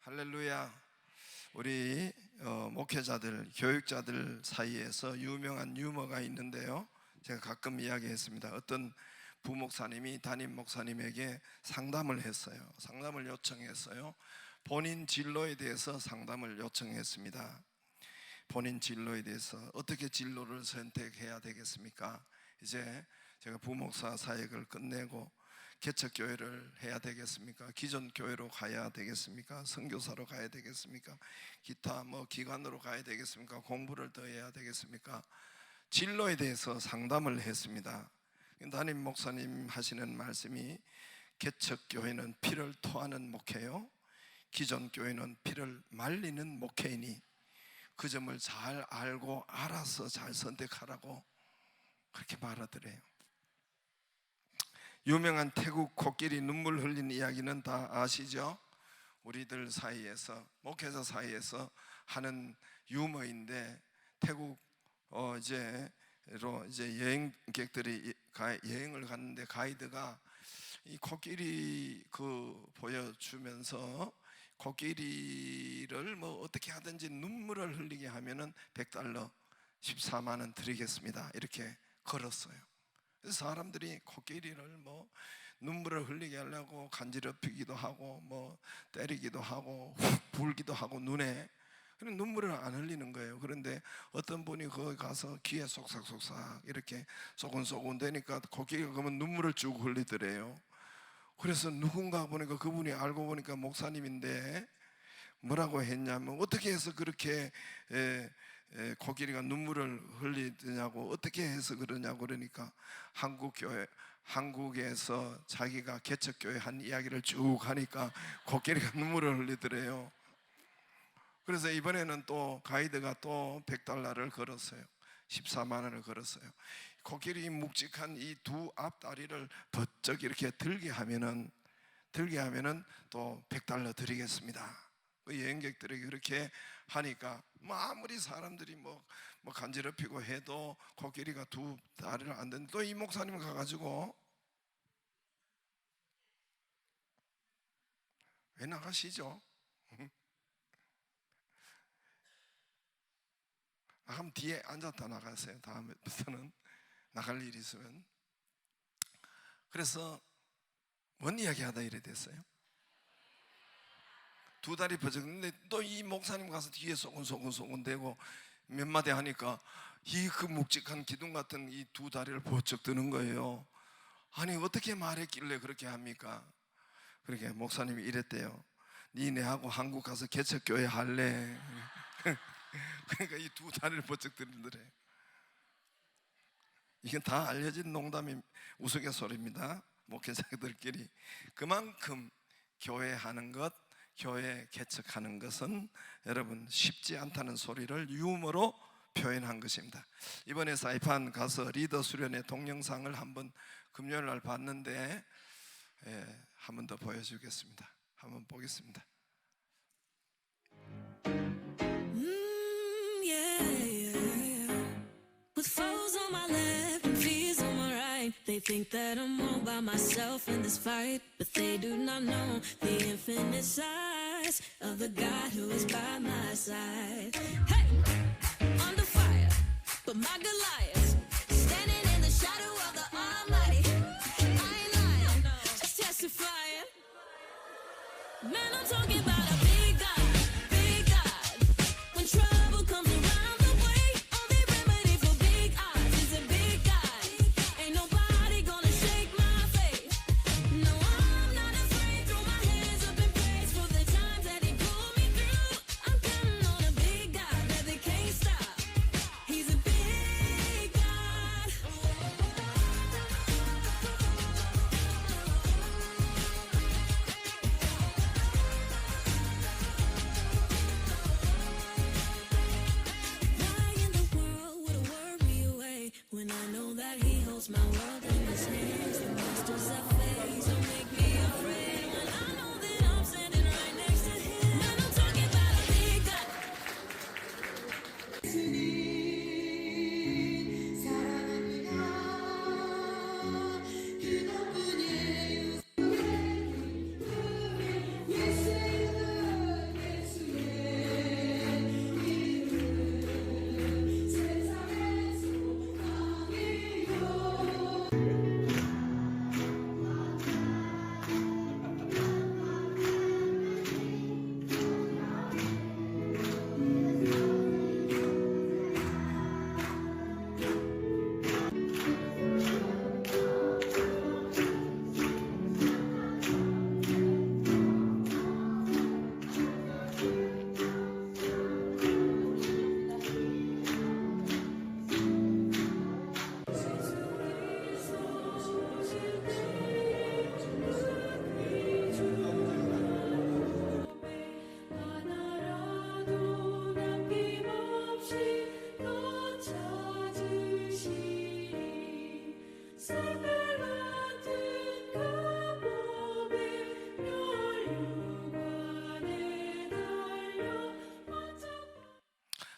할렐루야. 우리 목회자들, 교육자들 사이에서 유명한 유머가 있는데요, 제가 가끔 이야기했습니다. 어떤 부목사님이 담임 목사님에게 상담을 했어요. 상담을 요청했어요. 본인 진로에 대해서 상담을 요청했습니다. 본인 진로에 대해서 어떻게 진로를 선택해야 되겠습니까? 이제 제가 부목사 사역을 끝내고 개척교회를 해야 되겠습니까? 기존 교회로 가야 되겠습니까? 선교사로 가야 되겠습니까? 기타 기관으로 가야 되겠습니까? 공부를 더 해야 되겠습니까? 진로에 대해서 상담을 했습니다. 담임 목사님 하시는 말씀이, 개척교회는 피를 토하는 목회요, 기존 교회는 피를 말리는 목회이니 그 점을 잘 알고 알아서 잘 선택하라고 그렇게 말하더래요. 유명한 태국 코끼리 눈물 흘린 이야기는 다 아시죠? 우리들 사이에서, 목회자 사이에서 하는 유머인데, 태국 이제 여행객들이 여행을 갔는데 가이드가 이 코끼리 보여주면서 코끼리를 어떻게 하든지 눈물을 흘리게 하면은 $100, 14만 원 드리겠습니다, 이렇게 걸었어요. 그래서 사람들이 코끼리를 눈물을 흘리게 하려고 간지럽히기도 하고 때리기도 하고 불기도 하고 눈에, 그런데 눈물을 안 흘리는 거예요. 그런데 어떤 분이 거기 가서 귀에 속삭속삭 이렇게 소근소근 되니까 코끼리가 그러면 눈물을 쭉 흘리더래요. 그래서 누군가 보니까, 그분이 알고 보니까 목사님인데, 뭐라고 했냐면, 어떻게 해서 그렇게 코끼리가 눈물을 흘리느냐고, 어떻게 해서 그러냐고. 그러니까 한국에서 자기가 개척교회 한 이야기를 쭉 하니까 코끼리가 눈물을 흘리더래요. 그래서 이번에는 또 가이드가 또 $100를 걸었어요. 14만 원을 걸었어요. 코끼리 묵직한 이 두 앞다리를 버쩍 이렇게 들게 하면은 또 $100 드리겠습니다. 여행객들에게 그렇게 하니까 아무리 사람들이 간지럽히고 해도 코끼리가 두 다리를 안 듣는데, 또 이 목사님 가가지고, 왜 나가시죠? 그럼 뒤에 앉았다 나가세요. 다음부터는 나갈 일이 있으면. 그래서 뭔 이야기 하다 이래 됐어요? 두 다리 버졌는데, 또 이 목사님 가서 뒤에 소근소근 대고 몇 마디 하니까 그 묵직한 기둥 같은 이 두 다리를 버쩍 드는 거예요. 아니, 어떻게 말했길래 그렇게 합니까? 그렇게 목사님이 이랬대요. 니네하고 한국 가서 개척교회 할래? 그러니까 이 두 다리를 버쩍 드는더래. 이건 다 알려진 농담이 우스갯소리입니다. 목회자들끼리. 그만큼 교회 하는 것, 교회 개척하는 것은 여러분 쉽지 않다는 소리를 유머로 표현한 것입니다. 이번에 사이판 가서 리더 수련회 동영상을 한번 금요일 날 봤는데, 한 번 더 보여주겠습니다. 한번 보겠습니다. With foes on my left and fears on my right, they think that I'm all by myself in this fight, but they do not know the infinite size of the God who is by my side. Hey, under fire, but my Goliath standing in the shadow of the Almighty. I ain't lying, just testifying. Man, I'm talking about a big God, big God. When trouble comes around the way, only remedy for big odds is a big God. Ain't nobody gonna shake my faith. No, I'm not afraid. Throw my hands up in praise for the times that He pulled me through. I'm counting on a big God that they can't stop. He's a big God. Why in the world would a word me away when I know that He holds my world in His hands? The monsters I face don't make me afraid when I know that I'm standing right next to Him. Man, I'm talking about a big God. 사랑합니다. 그것뿐이에요. 예수의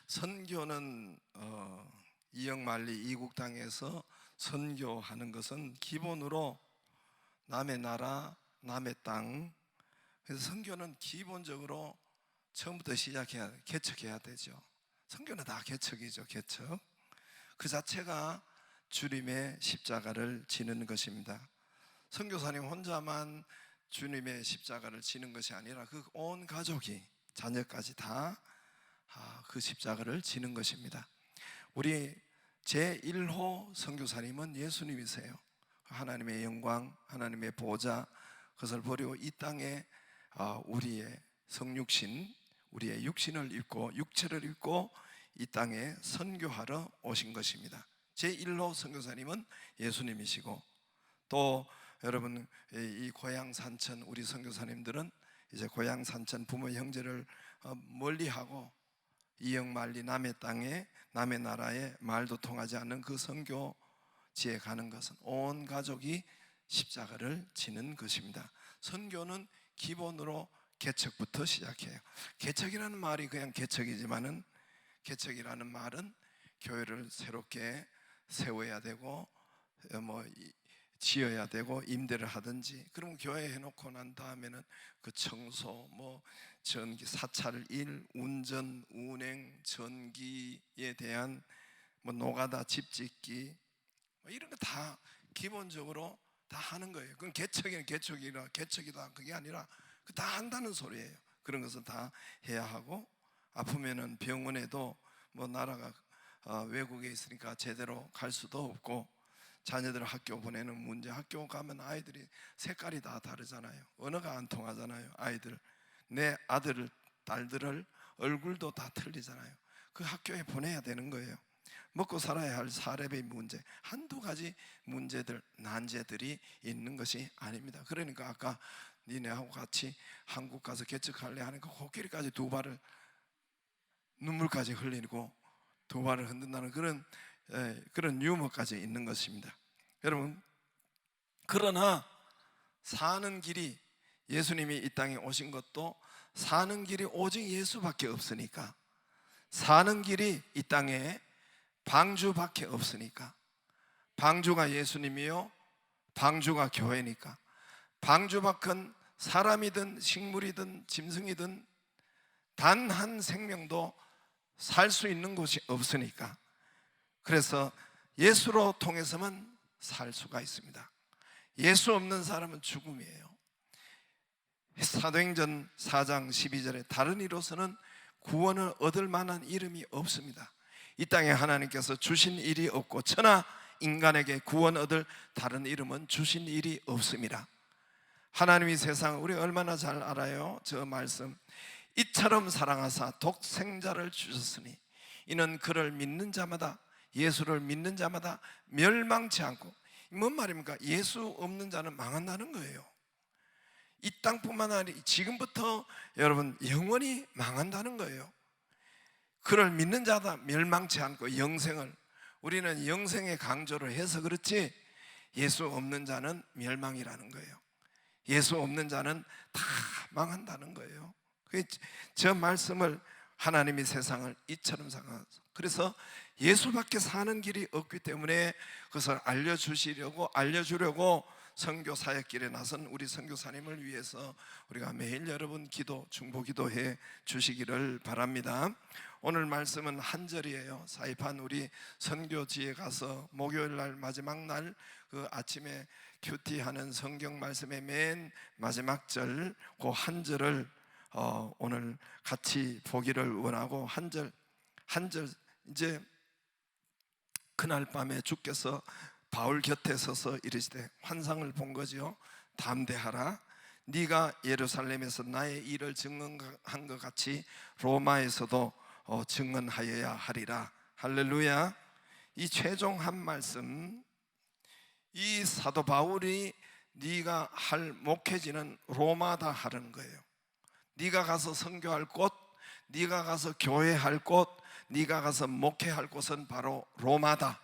선교는 이영만리 이국당에서 선교하는 것은 기본으로 남의 나라, 남의 땅. 그래서 선교는 기본적으로 처음부터 시작해야, 개척해야 되죠. 선교는 다 개척이죠, 개척. 그 자체가 주님의 십자가를 지는 것입니다. 선교사님 혼자만 주님의 십자가를 지는 것이 아니라 그 온 가족이, 자녀까지 다 그 십자가를 지는 것입니다. 우리 제1호 선교사님은 예수님이세요. 하나님의 영광, 하나님의 보좌, 그것을 버리고 이 땅에 우리의 성육신, 우리의 육신을 입고 육체를 입고 이 땅에 선교하러 오신 것입니다. 제1호 선교사님은 예수님이시고, 또 여러분 이 고향 산천 우리 선교사님들은 이제 고향 산천 부모 형제를 멀리하고 이영만리 남의 땅에, 남의 나라에 말도 통하지 않는 그 선교지에 가는 것은 온 가족이 십자가를 지는 것입니다. 선교는 기본으로 개척부터 시작해요. 개척이라는 말이 그냥 개척이지만은, 개척이라는 말은 교회를 새롭게 세워야 되고 지어야 되고 임대를 하든지, 그럼 교회 해놓고 난 다음에는 그 청소, 전기, 사찰 일, 운전, 운행, 전기에 대한 노가다, 집 짓기, 이런 거 다 기본적으로 다 하는 거예요. 그건 개척이다 그게 아니라 다 한다는 소리예요. 그런 것은 다 해야 하고, 아프면은 병원에도 나라가 외국에 있으니까 제대로 갈 수도 없고, 자녀들 학교 보내는 문제, 학교 가면 아이들이 색깔이 다 다르잖아요. 언어가 안 통하잖아요. 아이들, 내 아들, 딸들을 얼굴도 다 틀리잖아요. 그 학교에 보내야 되는 거예요. 먹고 살아야 할 사례의 문제, 한두 가지 문제들, 난제들이 있는 것이 아닙니다. 그러니까 아까 니네하고 같이 한국 가서 개척할래 하니까 코끼리까지 두 발을, 눈물까지 흘리고 두 발을 흔든다는 그런 유머까지 있는 것입니다. 여러분, 그러나 사는 길이, 예수님이 이 땅에 오신 것도 사는 길이 오직 예수밖에 없으니까, 사는 길이 이 땅에 방주밖에 없으니까, 방주가 예수님이요, 방주가 교회니까, 방주 밖은 사람이든 식물이든 짐승이든 단 한 생명도 살 수 있는 곳이 없으니까, 그래서 예수로 통해서만 살 수가 있습니다. 예수 없는 사람은 죽음이에요. 사도행전 4장 12절에 다른 이로서는 구원을 얻을 만한 이름이 없습니다. 이 땅에 하나님께서 주신 일이 없고 천하 인간에게 구원 얻을 다른 이름은 주신 일이 없습니다. 하나님이 세상을, 우리 얼마나 잘 알아요? 저 말씀, 이처럼 사랑하사 독생자를 주셨으니 이는 그를 믿는 자마다, 예수를 믿는 자마다 멸망치 않고, 뭔 말입니까? 예수 없는 자는 망한다는 거예요. 이 땅뿐만 아니라 지금부터 여러분 영원히 망한다는 거예요. 그를 믿는 자다 멸망치 않고 영생을, 우리는 영생의 강조를 해서 그렇지 예수 없는 자는 멸망이라는 거예요. 예수 없는 자는 다 망한다는 거예요. 저 말씀을 하나님이 세상을 이처럼 사랑하사, 그래서 예수밖에 사는 길이 없기 때문에 그것을 알려주려고 선교 사역길에 나선 우리 선교사님을 위해서 우리가 매일 여러분 중보 기도해 주시기를 바랍니다. 오늘 말씀은 한 절이에요. 사입한 우리 선교지에 가서 목요일 날 마지막 날 그 아침에 큐티하는 성경 말씀의 맨 마지막 절, 그 한 절을 오늘 같이 보기를 원하고, 한 절 이제 그날 밤에 주께서 바울 곁에 서서 이르시되 환상을 본 거지요. 담대하라, 네가 예루살렘에서 나의 일을 증언한 것 같이 로마에서도 증언하여야 하리라. 할렐루야. 이 최종 한 말씀, 이 사도 바울이 네가 할 목회지는 로마다 하는 거예요. 네가 가서 선교할 곳, 네가 가서 교회할 곳, 네가 가서 목회할 곳은 바로 로마다.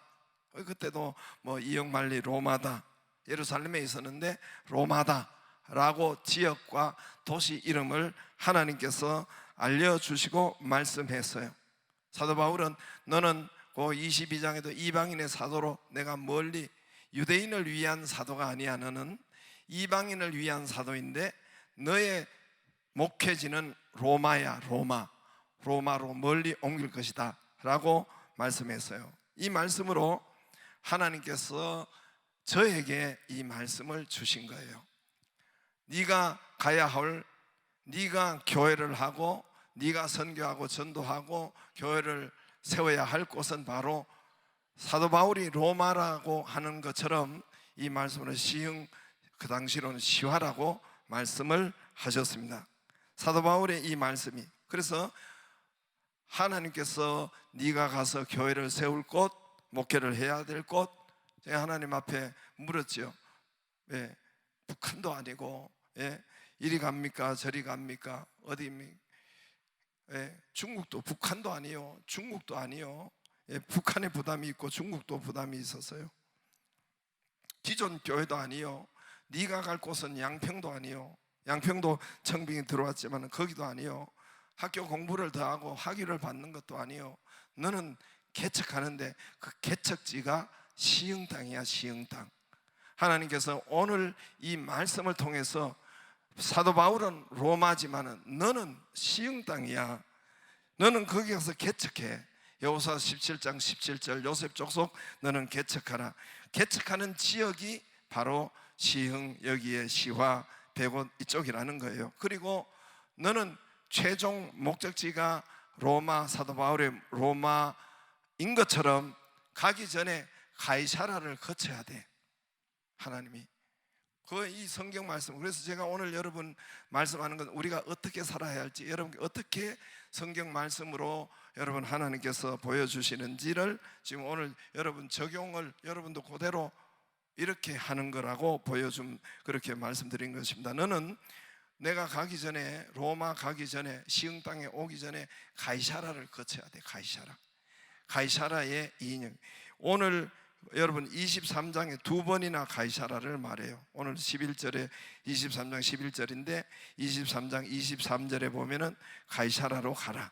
그때도 이영만리 로마다, 예루살렘에 있었는데 로마다 라고 지역과 도시 이름을 하나님께서 알려주시고 말씀했어요. 사도 바울은 너는 그 22장에도 이방인의 사도로 내가 멀리 유대인을 위한 사도가 아니야. 너는 이방인을 위한 사도인데 너의 목회지는 로마야. 로마로 멀리 옮길 것이다 라고 말씀했어요. 이 말씀으로 하나님께서 저에게 이 말씀을 주신 거예요. 네가 가야 할, 네가 교회를 하고 네가 선교하고 전도하고 교회를 세워야 할 곳은 바로 사도 바울이 로마라고 하는 것처럼 이 말씀으로 그 당시로는 시화라고 말씀을 하셨습니다. 사도 바울의 이 말씀이, 그래서 하나님께서 네가 가서 교회를 세울 곳, 목회를 해야 될 곳, 제가 하나님 앞에 물었죠. 예, 북한도 아니고, 예, 이리 갑니까 저리 갑니까 어디입니까? 예, 중국도, 북한도 아니요, 중국도 아니요. 예, 북한에 부담이 있고 중국도 부담이 있었어요. 기존 교회도 아니요. 네가 갈 곳은 양평도 아니요. 양평도 청빙이 들어왔지만 거기도 아니요. 학교 공부를 더 하고 학위를 받는 것도 아니요. 너는 개척하는데 그 개척지가 시흥 땅이야. 시흥 땅. 하나님께서 오늘 이 말씀을 통해서 사도 바울은 로마지만은 너는 시흥 땅이야. 너는 거기 가서 개척해. 여호수아 17장 17절 요셉 족속 너는 개척하라. 개척하는 지역이 바로 시흥, 여기에 시화, 백옷 이쪽이라는 거예요. 그리고 너는 최종 목적지가 로마, 사도 바울의 로마인 것처럼 가기 전에 가이사라를 거쳐야 돼. 하나님이 이 성경 말씀. 그래서 제가 오늘 여러분 말씀하는 건 우리가 어떻게 살아야 할지, 여러분 어떻게 성경 말씀으로 여러분 하나님께서 보여주시는지를 지금 오늘 여러분 적용을 여러분도 그대로 이렇게 하는 거라고 그렇게 말씀드린 것입니다. 너는 내가 가기 전에, 로마 가기 전에, 시흥 땅에 오기 전에 가이사라를 거쳐야 돼. 가이사라의 인형. 오늘 여러분 23장에 두 번이나 가이사라를 말해요. 오늘 11절에 23장 11절인데 23장 23절에 보면은 가이사라로 가라.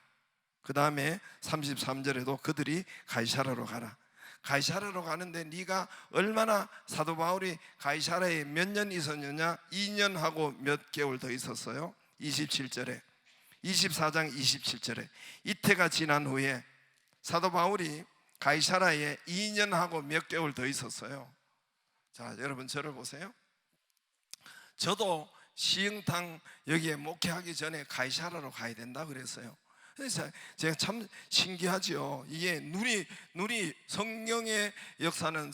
그 다음에 33절에도 그들이 가이사라로 가라. 가이사라로 가는데 네가 얼마나, 사도 바울이 가이사라에 몇 년 있었느냐? 2년 하고 몇 개월 더 있었어요. 27절에, 24장 27절에 이태가 지난 후에 사도 바울이 가이사라에 2년 하고 몇 개월 더 있었어요. 자, 여러분 저를 보세요. 저도 시흥탕 여기에 목회하기 전에 가이사라로 가야 된다 그랬어요. 그래서 제가 참 신기하죠. 이게 눈이 성령의 역사는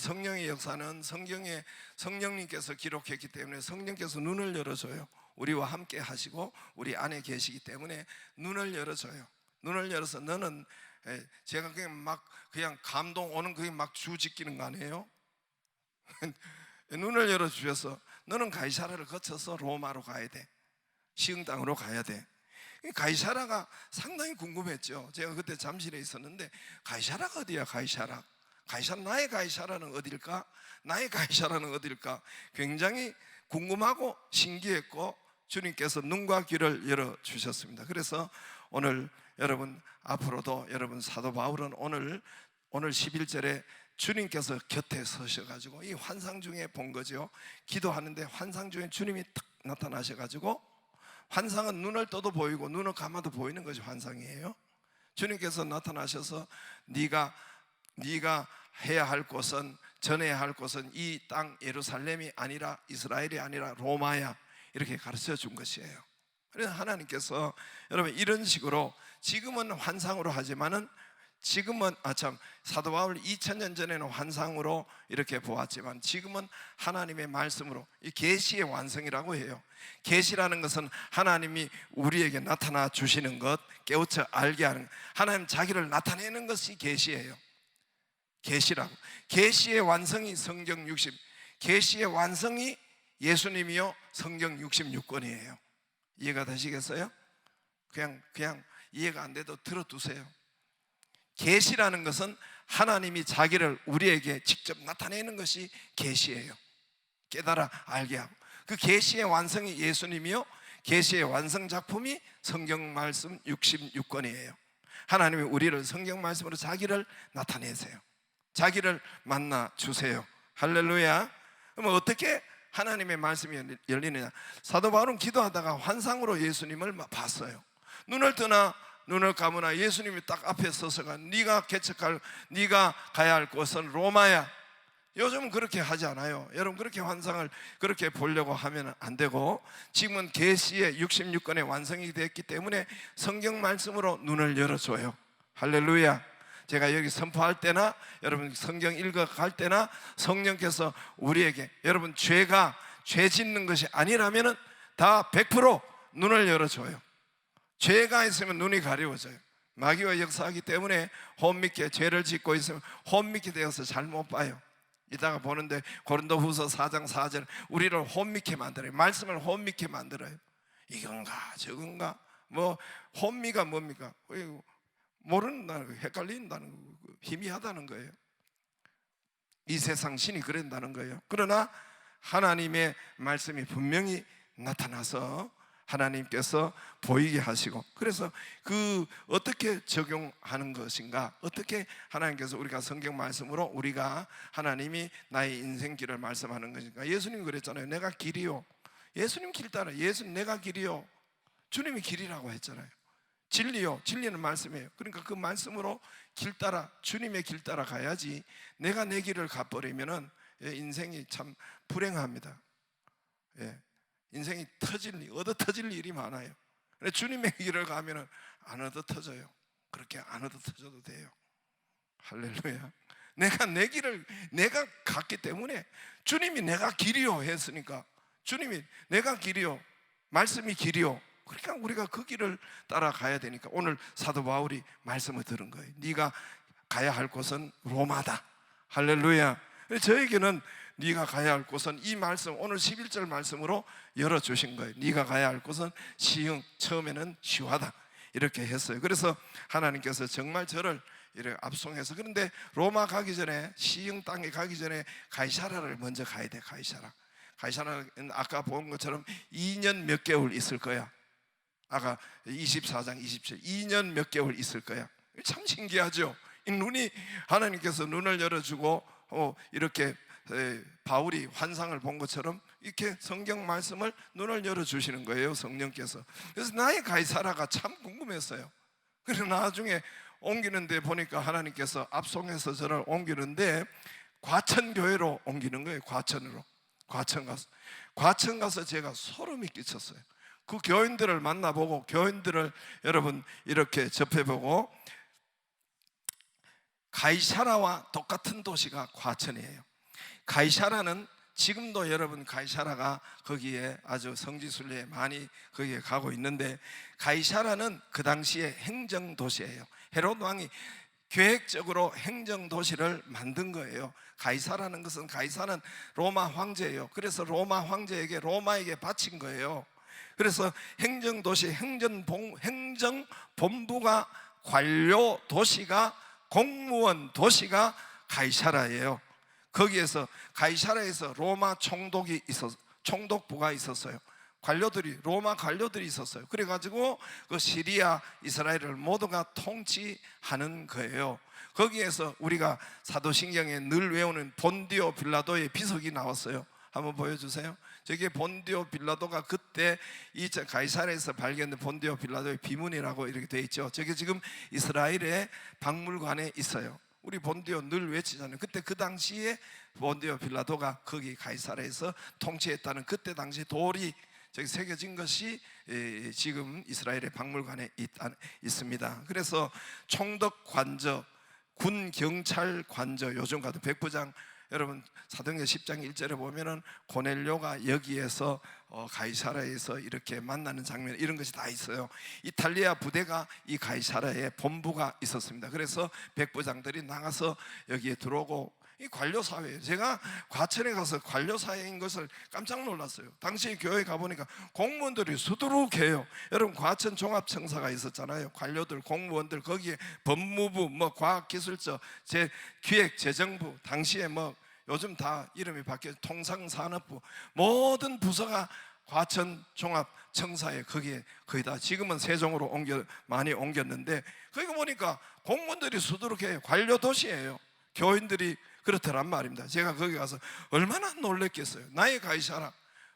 성령님께서 기록했기 때문에 성령께서 눈을 열어줘요. 우리와 함께 하시고 우리 안에 계시기 때문에 눈을 열어줘요. 눈을 열어서 너는, 제가 그냥 감동 오는 그게 막 주짓기는 거 아니에요? 눈을 열어주셔서 너는 가이사라를 거쳐서 로마로 가야 돼. 시흥 땅으로 가야 돼. 가이사라가 상당히 궁금했죠. 제가 그때 잠실에 있었는데 가이사라가 어디야? 나의 가이사라는 어딜까? 나의 가이사라는 어딜까? 굉장히 궁금하고 신기했고 주님께서 눈과 귀를 열어주셨습니다. 그래서 오늘 여러분 앞으로도 여러분 사도 바울은 오늘 11절에 주님께서 곁에 서셔가지고 이 환상 중에 본 거죠. 기도하는데 환상 중에 주님이 탁 나타나셔가지고, 환상은 눈을 떠도 보이고 눈을 감아도 보이는 것이 환상이에요. 주님께서 나타나셔서 네가 해야 할 곳은, 전해야 할 곳은 이 땅 예루살렘이 아니라, 이스라엘이 아니라 로마야, 이렇게 가르쳐 준 것이에요. 그래서 하나님께서 여러분 이런 식으로, 지금은 환상으로 하지만은 지금은 사도 바울 2000년 전에는 환상으로 이렇게 보았지만 지금은 하나님의 말씀으로, 이 계시의 완성이라고 해요. 계시라는 것은 하나님이 우리에게 나타나 주시는 것, 깨우쳐 알게 하는, 하나님 자기를 나타내는 것이 계시예요. 계시라고. 계시의 완성이 성경 60, 계시의 완성이 예수님이요 성경 66권이에요. 이해가 되시겠어요? 그냥 이해가 안 돼도 들어두세요. 계시라는 것은 하나님이 자기를 우리에게 직접 나타내는 것이 계시예요. 깨달아 알게 하고, 그 계시의 완성이 예수님이요, 계시의 완성 작품이 성경 말씀 66권이에요. 하나님이 우리를 성경 말씀으로 자기를 나타내세요. 자기를 만나 주세요. 할렐루야. 그럼 어떻게 하나님의 말씀이 열리느냐? 사도 바울은 기도하다가 환상으로 예수님을 봤어요. 눈을 뜨나 눈을 감으나 예수님이 딱 앞에 서서가 네가 개척할, 네가 가야 할 곳은 로마야. 요즘은 그렇게 하지 않아요. 여러분, 그렇게 환상을 그렇게 보려고 하면 안 되고, 지금은 계시의 66권의 완성이 됐기 때문에 성경 말씀으로 눈을 열어줘요. 할렐루야. 제가 여기 선포할 때나 여러분 성경 읽어갈 때나 성령께서 우리에게, 여러분 죄가 죄 짓는 것이 아니라면 다 100% 눈을 열어줘요. 죄가 있으면 눈이 가려워져요. 마귀와 역사하기 때문에 혼미케 죄를 짓고 있으면 혼미케 되어서 잘 못 봐요. 이따가 보는데 고린도후서 4장 4절 우리를 혼미케 만들어요. 말씀을 혼미케 만들어요. 이건가 저건가, 뭐 혼미가 뭡니까? 모른다는, 헷갈린다는, 희미하다는 거예요. 이 세상 신이 그런다는 거예요. 그러나 하나님의 말씀이 분명히 나타나서 하나님께서 보이게 하시고, 그래서 그 어떻게 적용하는 것인가, 어떻게 하나님께서 우리가 성경 말씀으로 우리가 하나님이 나의 인생길을 말씀하는 것인가. 예수님이 그랬잖아요. 내가 길이요. 예수님 길 따라, 예수님 내가 길이요. 주님이 길이라고 했잖아요. 진리요. 진리는 말씀이에요. 그러니까 그 말씀으로 길 따라, 주님의 길 따라 가야지. 내가 내 길을 가버리면은 인생이 참 불행합니다. 인생이 얻어 터질 일이 많아요. 근데 주님의 길을 가면은 안 얻어 터져요. 그렇게 안 얻어 터져도 돼요. 할렐루야. 내가 내 길을 내가 갔기 때문에, 주님이 내가 길이요 했으니까, 주님이 내가 길이요, 말씀이 길이요. 그러니까 우리가 그 길을 따라가야 되니까 오늘 사도 바울이 말씀을 들은 거예요. 네가 가야 할 곳은 로마다. 할렐루야. 저에게는 네가 가야 할 곳은 이 말씀, 오늘 11절 말씀으로 열어주신 거예요. 네가 가야 할 곳은 시흥, 처음에는 시화다 이렇게 했어요. 그래서 하나님께서 정말 저를 이렇게 압송해서, 그런데 로마 가기 전에, 시흥 땅에 가기 전에 가이사라를 먼저 가야 돼. 가이사라는 아까 본 것처럼 2년 몇 개월 있을 거야. 아까 24장 27, 2년 몇 개월 있을 거야. 참 신기하죠. 이 눈이, 하나님께서 눈을 열어주고 이렇게 바울이 환상을 본 것처럼 이렇게 성경 말씀을 눈을 열어주시는 거예요, 성령께서. 그래서 나의 가이사라가 참 궁금했어요. 그래서 나중에 옮기는데 보니까 하나님께서 압송해서 저를 옮기는데 과천교회로 옮기는 거예요. 과천으로. 과천 가서 제가 소름이 끼쳤어요. 그 교인들을 만나보고, 교인들을 여러분 이렇게 접해보고, 가이사라와 똑같은 도시가 과천이에요. 가이사라는 지금도 여러분 가이사라가 거기에 아주 성지순례에 많이 거기에 가고 있는데, 가이사라는 그 당시에 행정도시예요. 헤롯 왕이 계획적으로 행정도시를 만든 거예요. 가이사라는 것은, 가이사는 로마 황제예요. 그래서 로마 황제에게, 로마에게 바친 거예요. 그래서 행정도시, 행정본부가, 관료 도시가, 공무원 도시가 가이사라예요. 거기에서 가이사라에서 로마 총독부가 있었어요. 로마 관료들이 있었어요. 그래가지고 그 시리아, 이스라엘을 모두가 통치하는 거예요. 거기에서 우리가 사도신경에 늘 외우는 본디오 빌라도의 비석이 나왔어요. 한번 보여주세요. 저게 본디오 빌라도가 그때 이 가이사라에서 발견된 본디오 빌라도의 비문이라고 이렇게 되어 있죠. 저게 지금 이스라엘의 박물관에 있어요. 우리 본디오 늘 외치잖아요. 그때 그 당시에 본디오 빌라도가 거기 가이사라에서 통치했다는 그때 당시 돌이 저기 새겨진 것이 지금 이스라엘의 박물관에 있습니다. 그래서 총독 관저, 군 경찰 관저, 요즘 같은 백부장, 여러분 사도행전 10장 1절에 보면은 고넬료가 여기에서 가이사라에서 이렇게 만나는 장면, 이런 것이 다 있어요. 이탈리아 부대가 이 가이사라에 본부가 있었습니다. 그래서 백부장들이 나가서 여기에 들어오고, 이 관료사회예요. 제가 과천에 가서 관료사회인 것을 깜짝 놀랐어요. 당시 교회 가보니까 공무원들이 수두룩해요. 여러분 과천 종합청사가 있었잖아요. 관료들, 공무원들, 거기에 법무부, 과학기술처, 기획재정부, 당시에 요즘 다 이름이 바뀌어 통상산업부, 모든 부서가 과천 종합 청사에 거기에 거의 다 지금은 세종으로 많이 옮겼는데 거기 보니까 공무원들이 수두룩해요. 관료 도시예요. 교인들이 그렇더란 말입니다. 제가 거기 가서 얼마나 놀랬겠어요. 나의 가이사라.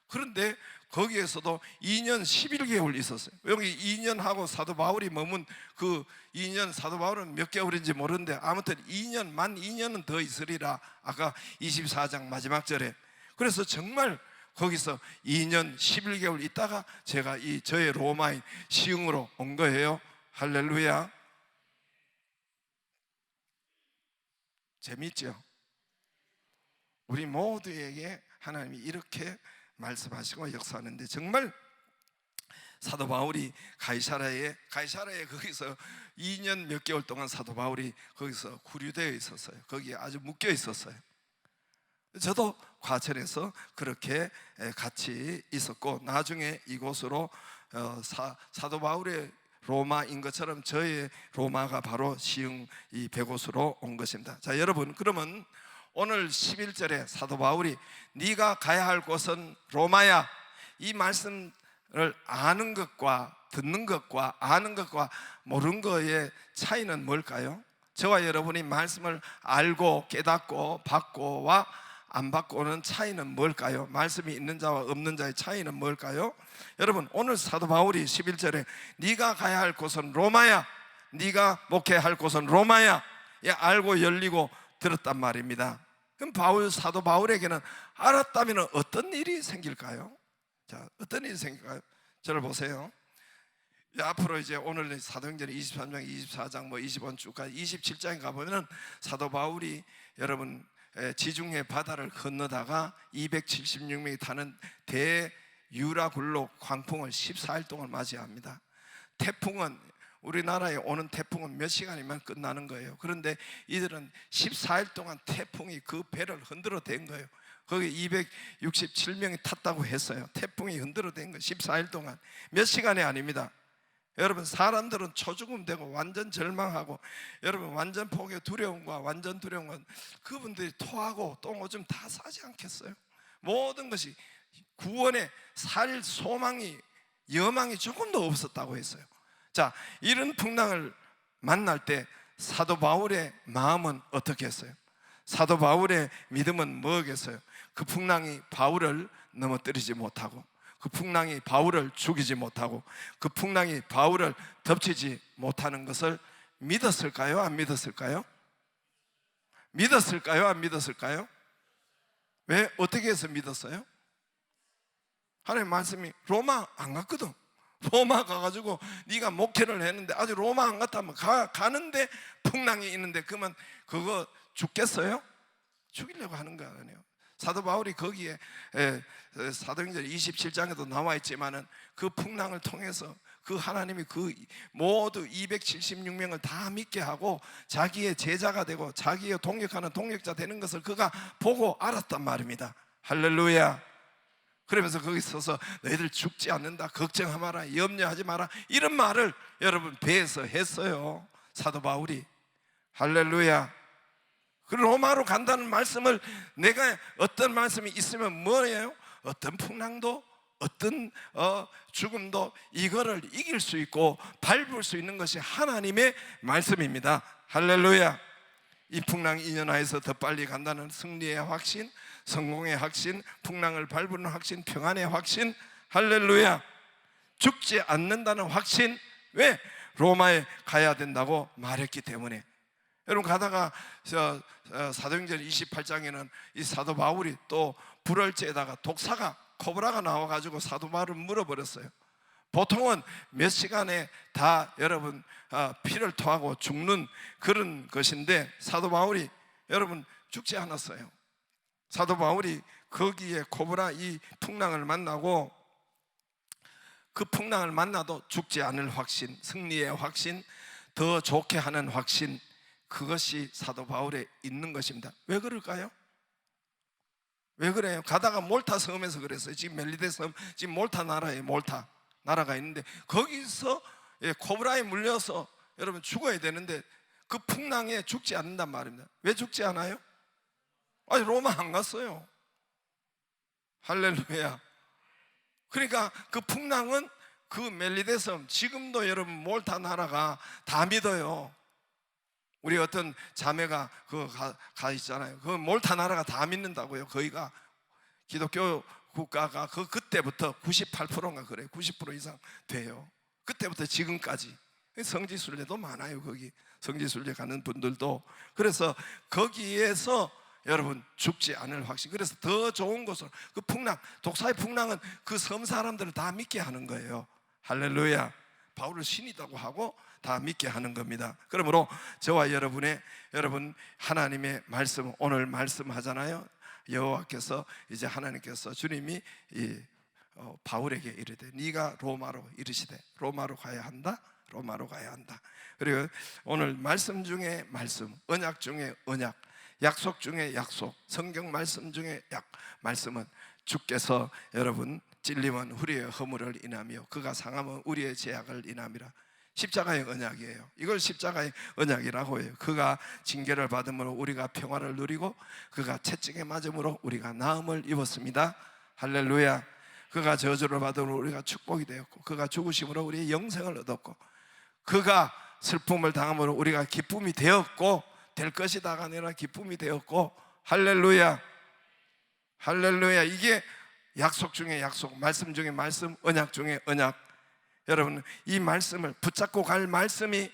그런데 거기에서도 2년 11개월 있었어요. 여기 2년 하고 사도 바울이 머문 그 2년, 사도 바울은 몇 개월인지 모르는데 아무튼 2년, 만 2년은 더 있으리라. 아까 24장 마지막 절에. 그래서 정말 거기서 2년 11개월 있다가 제가 저의 로마인 시흥으로 온 거예요. 할렐루야. 재밌죠? 우리 모두에게 하나님이 이렇게 말씀하시고 역사하는데, 정말 사도 바울이 가이사라에 거기서 2년 몇 개월 동안 사도 바울이 거기서 구류되어 있었어요. 거기에 아주 묶여 있었어요. 저도 과천에서 그렇게 같이 있었고, 나중에 이곳으로 사도 바울의 로마인 것처럼 저의 로마가 바로 시흥 이 백옷으로 온 것입니다. 자, 여러분, 그러면 오늘 11절에 사도 바울이 네가 가야 할 곳은 로마야, 이 말씀을 아는 것과 듣는 것과 아는 것과 모르는 것의 차이는 뭘까요? 저와 여러분이 말씀을 알고 깨닫고 받고와 안 받고는 차이는 뭘까요? 말씀이 있는 자와 없는 자의 차이는 뭘까요? 여러분, 오늘 사도 바울이 11절에 네가 가야 할 곳은 로마야, 네가 목회해야 할 곳은 로마야, 알고 열리고 들었단 말입니다. 그럼 사도 바울에게는 알았다면 어떤 일이 생길까요? 자, 어떤 일이 생길까요? 저를 보세요. 앞으로 이제 오늘 사도행전 23장, 24장, 25장 쭉까지 27장에 가보면 사도 바울이 여러분 지중해 바다를 건너다가 276명이 타는 대유라굴로 광풍을 14일 동안 맞이합니다. 태풍은, 우리나라에 오는 태풍은 몇 시간이면 끝나는 거예요. 그런데 이들은 14일 동안 태풍이 그 배를 흔들어 댄 거예요. 거기 267명이 탔다고 했어요. 태풍이 흔들어 댄 거예요. 14일 동안. 몇 시간이 아닙니다. 여러분, 사람들은 초죽음 되고 완전 절망하고, 여러분 완전 폭의 두려움과 완전 두려움과, 그분들이 토하고 똥오줌 다 싸지 않겠어요? 모든 것이 구원에 살 소망이, 여망이 조금도 없었다고 했어요. 자, 이런 풍랑을 만날 때 사도 바울의 마음은 어떻게 했어요? 사도 바울의 믿음은 뭐겠어요? 그 풍랑이 바울을 넘어뜨리지 못하고, 그 풍랑이 바울을 죽이지 못하고, 그 풍랑이 바울을 덮치지 못하는 것을 믿었을까요? 안 믿었을까요? 믿었을까요? 안 믿었을까요? 왜? 어떻게 해서 믿었어요? 하나님 말씀이 로마 안 갔거든. 로마 가가지고 네가 목회를 했는데 아직 로마 안 갔다면 가는데 풍랑이 있는데 그러면 그거 죽겠어요? 죽이려고 하는 거 아니에요. 사도 바울이 거기에 사도행전 27장에도 나와 있지만은 그 풍랑을 통해서 그 하나님이 그 모두 276명을 다 믿게 하고 자기의 제자가 되고 자기의 동역하는 동역자 되는 것을 그가 보고 알았단 말입니다. 할렐루야. 그러면서 거기 서서 너희들 죽지 않는다, 걱정하지 마라, 염려하지 마라, 이런 말을 여러분 배에서 했어요, 사도 바울이. 할렐루야. 그 로마로 간다는 말씀을, 내가 어떤 말씀이 있으면 뭐예요? 어떤 풍랑도 어떤 죽음도 이거를 이길 수 있고 밟을 수 있는 것이 하나님의 말씀입니다. 할렐루야. 이 풍랑 인연하에서 더 빨리 간다는 승리의 확신, 성공의 확신, 풍랑을 밟는 확신, 평안의 확신. 할렐루야. 죽지 않는다는 확신. 왜? 로마에 가야 된다고 말했기 때문에. 여러분, 가다가 사도행전 28장에는 이 사도 바울이 또 불월제에다가 독사가, 코브라가 나와가지고 사도 바울을 물어버렸어요. 보통은 몇 시간에 다 여러분 피를 토하고 죽는 그런 것인데 사도 바울이 여러분 죽지 않았어요. 사도 바울이 거기에 코브라 이 풍랑을 만나고 그 풍랑을 만나도 죽지 않을 확신, 승리의 확신, 더 좋게 하는 확신, 그것이 사도 바울에 있는 것입니다. 왜 그럴까요? 왜 그래요? 가다가 몰타 섬에서 그랬어요. 지금 멜리데 섬, 지금 몰타 나라에 몰타 나라가 있는데 거기서 코브라에 물려서 여러분 죽어야 되는데 그 풍랑에 죽지 않는단 말입니다. 왜 죽지 않아요? 아니, 로마 안 갔어요. 할렐루야. 그러니까 그 풍랑은 그 멜리데섬, 지금도 여러분 몰타 나라가 다 믿어요. 우리 어떤 자매가 가 있잖아요. 그 몰타 나라가 다 믿는다고요. 거기가 기독교 국가가 그때부터 98%인가 그래요. 90% 이상 돼요. 그때부터 지금까지. 성지순례도 많아요. 거기 성지순례 가는 분들도. 그래서 거기에서 여러분 죽지 않을 확신. 그래서 더 좋은 곳으로, 그 풍랑, 독사의 풍랑은 그 섬 사람들을 다 믿게 하는 거예요. 할렐루야. 바울을 신이라고 하고 다 믿게 하는 겁니다. 그러므로 저와 여러분 하나님의 말씀, 오늘 말씀하잖아요. 여호와께서, 이제 하나님께서, 주님이 바울에게 이르되 네가 로마로 이르시되, 로마로 가야 한다. 로마로 가야 한다. 그리고 오늘 말씀 중에 말씀, 언약 중에 언약, 약속 중에 약속, 성경 말씀 중에 말씀은 주께서 여러분 찔림은 우리의 허물을 인하며 그가 상함은 우리의 죄악을 인함이라. 십자가의 언약이에요. 이걸 십자가의 언약이라고 해요. 그가 징계를 받음으로 우리가 평화를 누리고 그가 채찍에 맞음으로 우리가 나음을 입었습니다. 할렐루야. 그가 저주를 받음으로 우리가 축복이 되었고 그가 죽으심으로 우리의 영생을 얻었고 그가 슬픔을 당함으로 우리가 기쁨이 되었고, 될 것이다가 아니라 기쁨이 되었고, 할렐루야. 할렐루야. 이게 약속 중에 약속, 말씀 중에 말씀, 언약 중에 언약. 여러분 이 말씀을 붙잡고 갈 말씀이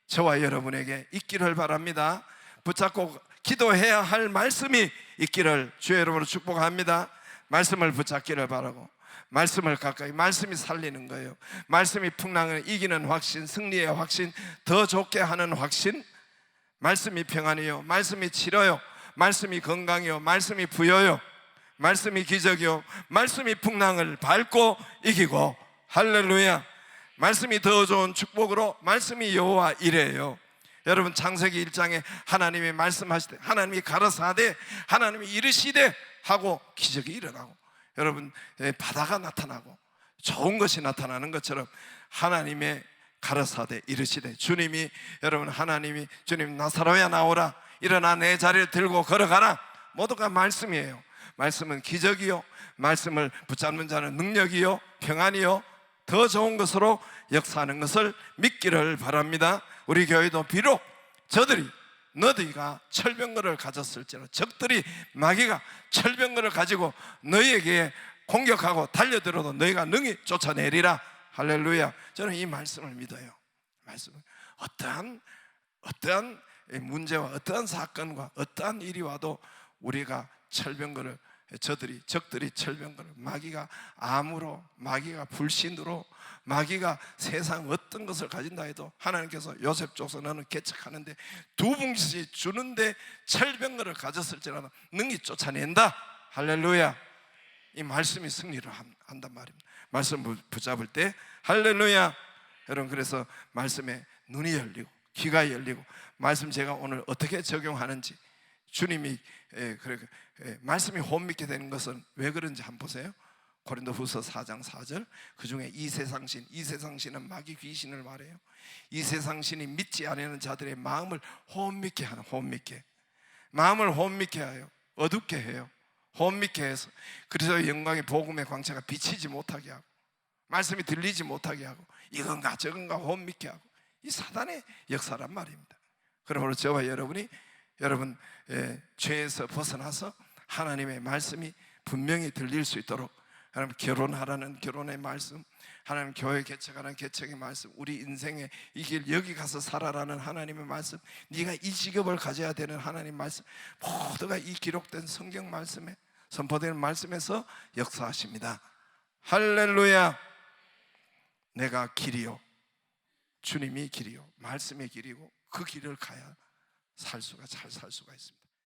저와 여러분에게 있기를 바랍니다. 붙잡고 기도해야 할 말씀이 있기를 주의 이름으로 축복합니다. 말씀을 붙잡기를 바라고, 말씀을 가까이, 말씀이 살리는 거예요. 말씀이 풍랑을 이기는 확신, 승리의 확신, 더 좋게 하는 확신. 말씀이 평안이요, 말씀이 치료요, 말씀이 건강이요, 말씀이 부여요, 말씀이 기적이요, 말씀이 풍랑을 밟고 이기고, 할렐루야. 말씀이 더 좋은 축복으로, 말씀이 여호와 이레요. 여러분 창세기 1장에 하나님이 말씀하시되, 하나님이 가라사대, 하나님이 이르시되 하고 기적이 일어나고, 여러분 바다가 나타나고 좋은 것이 나타나는 것처럼 하나님의 가라사대 이르시되, 주님이, 여러분 하나님이, 주님 나사로야 나오라, 일어나 내 자리를 들고 걸어가라. 모두가 말씀이에요. 말씀은 기적이요, 말씀을 붙잡는 자는 능력이요, 평안이요, 더 좋은 것으로 역사하는 것을 믿기를 바랍니다. 우리 교회도 비록 너희가 철병거를 가졌을지라도, 적들이, 마귀가 철병거를 가지고 너희에게 공격하고 달려들어도 너희가 능히 쫓아내리라. 할렐루야. 저는 이 말씀을 믿어요. 말씀은 어떠한 문제와 어떠한 사건과 어떠한 일이 와도 우리가 철병거를, 적들이 철병거를, 마귀가 암으로, 마귀가 불신으로, 마귀가 세상 어떤 것을 가진다 해도 하나님께서 요셉 족서 너는 개척하는데 2분씩 주는데 철병거를 가졌을지라도 능히 쫓아낸다. 할렐루야. 이 말씀이 승리를 한단 말입니다. 말씀 붙잡을 때 할렐루야. 여러분 그래서 말씀에 눈이 열리고 귀가 열리고, 말씀 제가 오늘 어떻게 적용하는지, 주님이 말씀이 홈밌게 되는 것은 왜 그런지 한번 보세요. 고린도후서 4장 4절, 그 중에 이 세상신은 마귀 귀신을 말해요. 이 세상신이 믿지 않는 자들의 마음을 혼밌게 하는, 마음을 혼밌게 해요. 어둡게 해요. 혼밌게 해서 그래서 영광의 복음의 광채가 비치지 못하게 하고, 말씀이 들리지 못하게 하고, 이건가 저건가 혼밌게 하고, 이 사단의 역사란 말입니다. 그러므로 저와 여러분이 죄에서 벗어나서 하나님의 말씀이 분명히 들릴 수 있도록, 하나님 결혼하라는 결혼의 말씀, 하나님 교회 개척하라는 개척의 말씀, 우리 인생의 이 길 여기 가서 살아라는 하나님의 말씀, 네가 이 직업을 가져야 되는 하나님 말씀, 모두가 이 기록된 성경 말씀에, 선포되는 말씀에서 역사하십니다. 할렐루야. 내가 길이요, 주님이 길이요, 말씀의 길이고 그 길을 가야 잘 살 수가 있습니다.